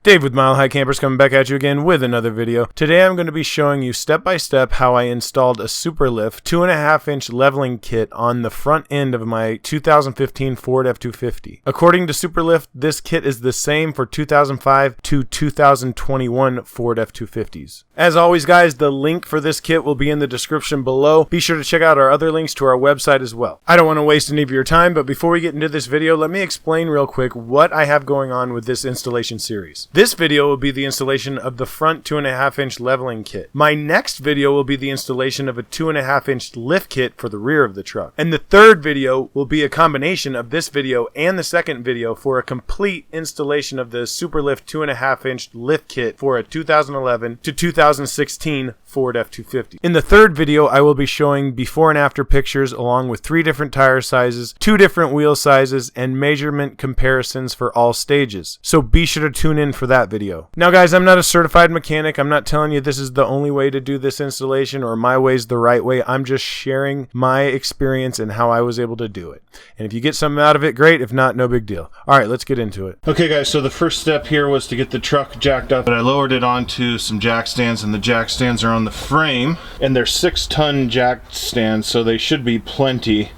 Dave with Mile High Campers coming back at you again with another video. Today I'm going to be showing you step by step how I installed a Superlift 2.5-inch leveling kit on the front end of my 2015 Ford F-250. According to Superlift, this kit is the same for 2005 to 2021 Ford F-250s. As always guys, the link for this kit will be in the description below. Be sure to check out our other links to our website as well. I don't want to waste any of your time, but before we get into this video, let me explain real quick what I have going on with this installation series. This video will be the installation of the front 2.5-inch leveling kit. My next video will be the installation of a 2.5-inch lift kit for the rear of the truck. And the third video will be a combination of this video and the second video for a complete installation of the Superlift 2.5-inch lift kit for a 2011 to 2016 Ford F-250. In the third video, I will be showing before and after pictures along with 3 different tire sizes, 2 different wheel sizes, and measurement comparisons for all stages. So be sure to tune in for that video. Now guys, I'm not a certified mechanic. I'm not telling you this is the only way to do this installation or my way's the right way. I'm just sharing my experience and how I was able to do it. And if you get something out of it, great. If not, no big deal. All right, let's get into it. Okay guys, so the first step here was to get the truck jacked up. But I lowered it onto some jack stands, and the jack stands are on the frame, and they're 6-ton jack stands, so they should be plenty.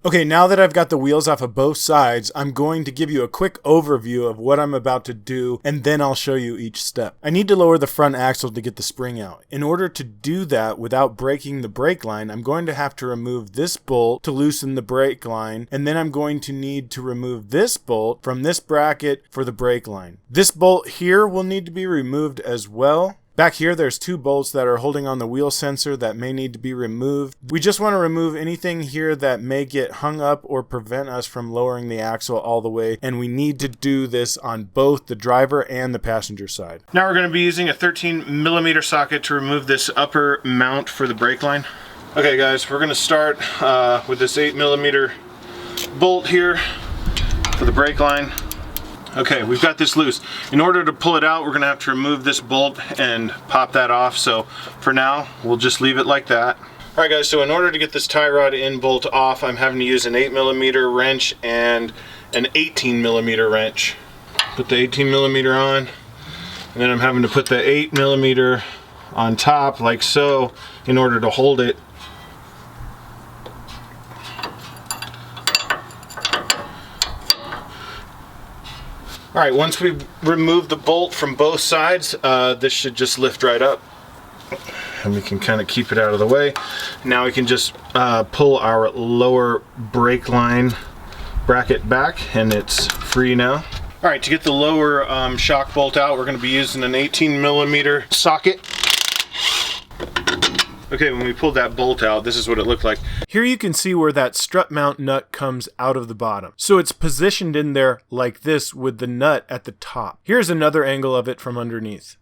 Okay, now that I've got the wheels off of both sides, I'm going to give you a quick overview of what I'm about to do, and then I'll show you each step. I need to lower the front axle to get the spring out. In order to do that without breaking the brake line, I'm going to have to remove this bolt to loosen the brake line, and then I'm going to need to remove this bolt from this bracket for the brake line. This bolt here will need to be removed as well. Back here, there's 2 bolts that are holding on the wheel sensor that may need to be removed. We just want to remove anything here that may get hung up or prevent us from lowering the axle all the way, and we need to do this on both the driver and the passenger side. Now we're going to be using a 13mm socket to remove this upper mount for the brake line. Okay guys, we're going to start with this 8mm bolt here for the brake line. Okay, we've got this loose. In order to pull it out, we're gonna have to remove this bolt and pop that off. So for now, we'll just leave it like that. All right guys, so in order to get this tie rod end bolt off, I'm having to use an 8mm wrench and an 18mm wrench. Put the 18mm on, and then I'm having to put the 8mm on top like so in order to hold it. Alright, once we remove the bolt from both sides, this should just lift right up. And we can kind of keep it out of the way. Now we can just pull our lower brake line bracket back, and it's free now. Alright, to get the lower shock bolt out, we're going to be using an 18mm socket. Okay, when we pulled that bolt out, this is what it looked like. Here you can see where that strut mount nut comes out of the bottom. So it's positioned in there like this with the nut at the top. Here's another angle of it from underneath.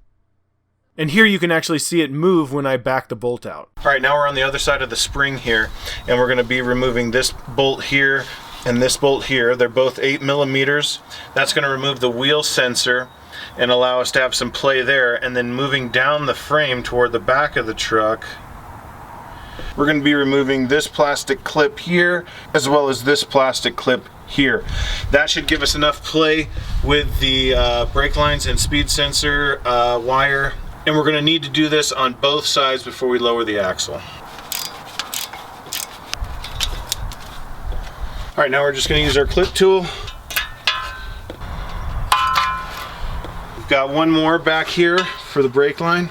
And here you can actually see it move when I back the bolt out. All right, now we're on the other side of the spring here, and we're gonna be removing this bolt here and this bolt here. They're both 8mm. That's gonna remove the wheel sensor and allow us to have some play there. And then moving down the frame toward the back of the truck, we're going to be removing this plastic clip here as well as this plastic clip here. That should give us enough play with the brake lines and speed sensor wire, and we're going to need to do this on both sides before we lower the axle. Alright, now we're just going to use our clip tool. We've got one more back here for the brake line.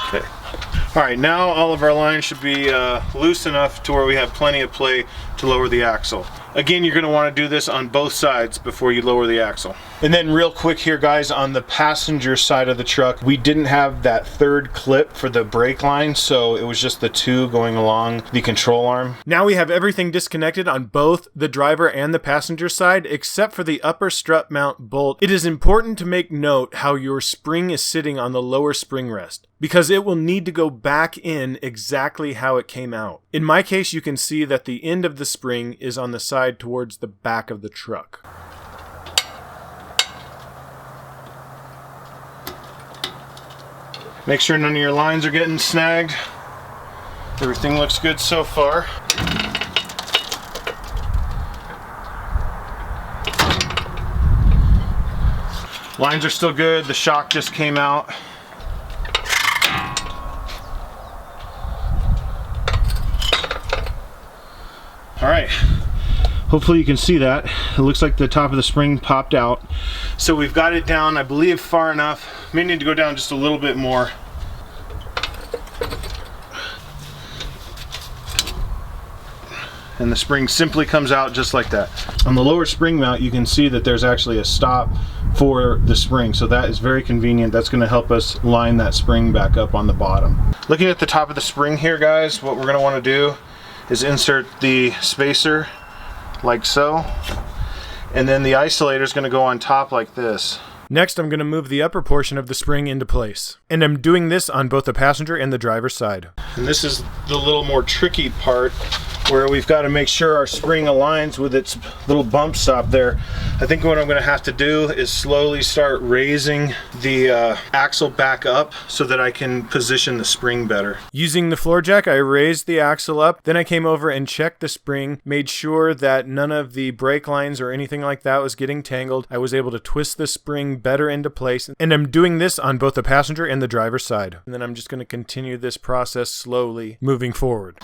Okay. Alright, now all of our lines should be loose enough to where we have plenty of play to lower the axle. Again, you're going to want to do this on both sides before you lower the axle. And then real quick here guys, on the passenger side of the truck, we didn't have that third clip for the brake line, so it was just the 2 going along the control arm. Now we have everything disconnected on both the driver and the passenger side except for the upper strut mount bolt. It is important to make note how your spring is sitting on the lower spring rest, because it will need to go back in exactly how it came out. In my case, you can see that the end of the spring is on the side towards the back of the truck. Make sure none of your lines are getting snagged. Everything looks good so far. Lines are still good. The shock just came out. All right. Hopefully you can see that. It looks like the top of the spring popped out. So we've got it down, I believe, far enough. May need to go down just a little bit more. And the spring simply comes out just like that. On the lower spring mount, you can see that there's actually a stop for the spring, so that is very convenient. That's going to help us line that spring back up on the bottom. Looking at the top of the spring here, guys, what we're going to want to do is insert the spacer like so, and then the isolator is going to go on top like this. Next, I'm going to move the upper portion of the spring into place. And I'm doing this on both the passenger and the driver's side. And this is the little more tricky part, where we've got to make sure our spring aligns with its little bump stop there. I think what I'm going to have to do is slowly start raising the axle back up so that I can position the spring better. Using the floor jack, I raised the axle up, then I came over and checked the spring, made sure that none of the brake lines or anything like that was getting tangled. I was able to twist the spring better into place, and I'm doing this on both the passenger and the driver's side. And then I'm just going to continue this process slowly moving forward.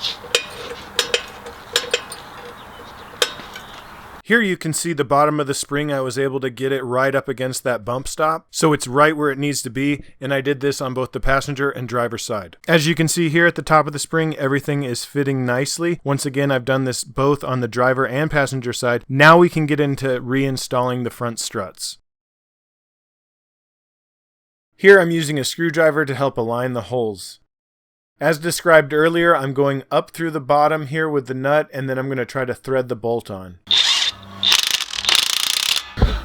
Here you can see the bottom of the spring. I was able to get it right up against that bump stop, so it's right where it needs to be, and I did this on both the passenger and driver's side. As you can see here at the top of the spring, everything is fitting nicely. Once again, I've done this both on the driver and passenger side. Now we can get into reinstalling the front struts. Here I'm using a screwdriver to help align the holes. As described earlier, I'm going up through the bottom here with the nut, and then I'm going to try to thread the bolt on.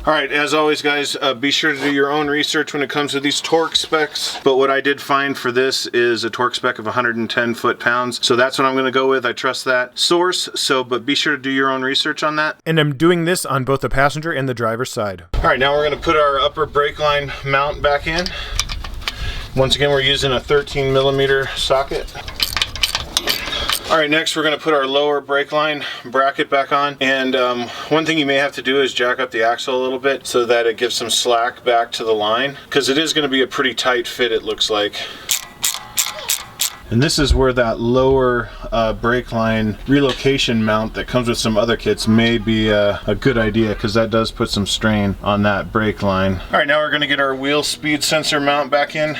Alright, as always guys, be sure to do your own research when it comes to these torque specs, but what I did find for this is a torque spec of 110 foot-pounds, so that's what I'm going to go with. I trust that source, but be sure to do your own research on that. And I'm doing this on both the passenger and the driver's side. Alright, now we're going to put our upper brake line mount back in. Once again, we're using a 13mm socket. Alright, next we're going to put our lower brake line bracket back on, and one thing you may have to do is jack up the axle a little bit so that it gives some slack back to the line, because it is going to be a pretty tight fit, it looks like. And this is where that lower brake line relocation mount that comes with some other kits may be a good idea, because that does put some strain on that brake line. Alright, now we're going to get our wheel speed sensor mount back in.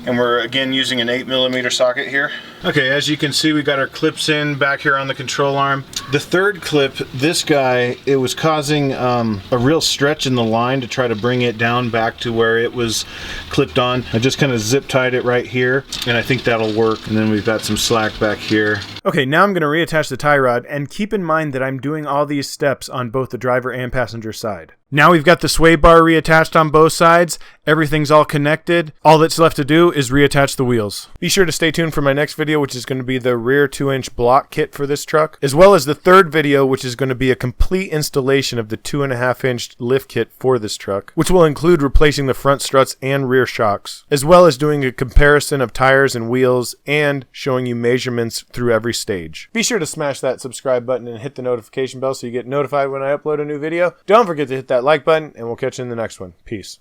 And we're again using an 8mm socket here. Okay, as you can see, we got our clips in back here on the control arm. The third clip, this guy, it was causing a real stretch in the line to try to bring it down back to where it was clipped on. I just kind of zip tied it right here, and I think that'll work. And then we've got some slack back here. Okay, now I'm going to reattach the tie rod, and keep in mind that I'm doing all these steps on both the driver and passenger side. Now we've got the sway bar reattached on both sides. Everything's all connected. All that's left to do is reattach the wheels. Be sure to stay tuned for my next video, which is going to be the rear 2-inch block kit for this truck, as well as the third video, which is going to be a complete installation of the 2.5-inch lift kit for this truck, which will include replacing the front struts and rear shocks, as well as doing a comparison of tires and wheels and showing you measurements through every stage. Be sure to smash that subscribe button and hit the notification bell so you get notified when I upload a new video. Don't forget to hit that like button, and we'll catch you in the next one. Peace.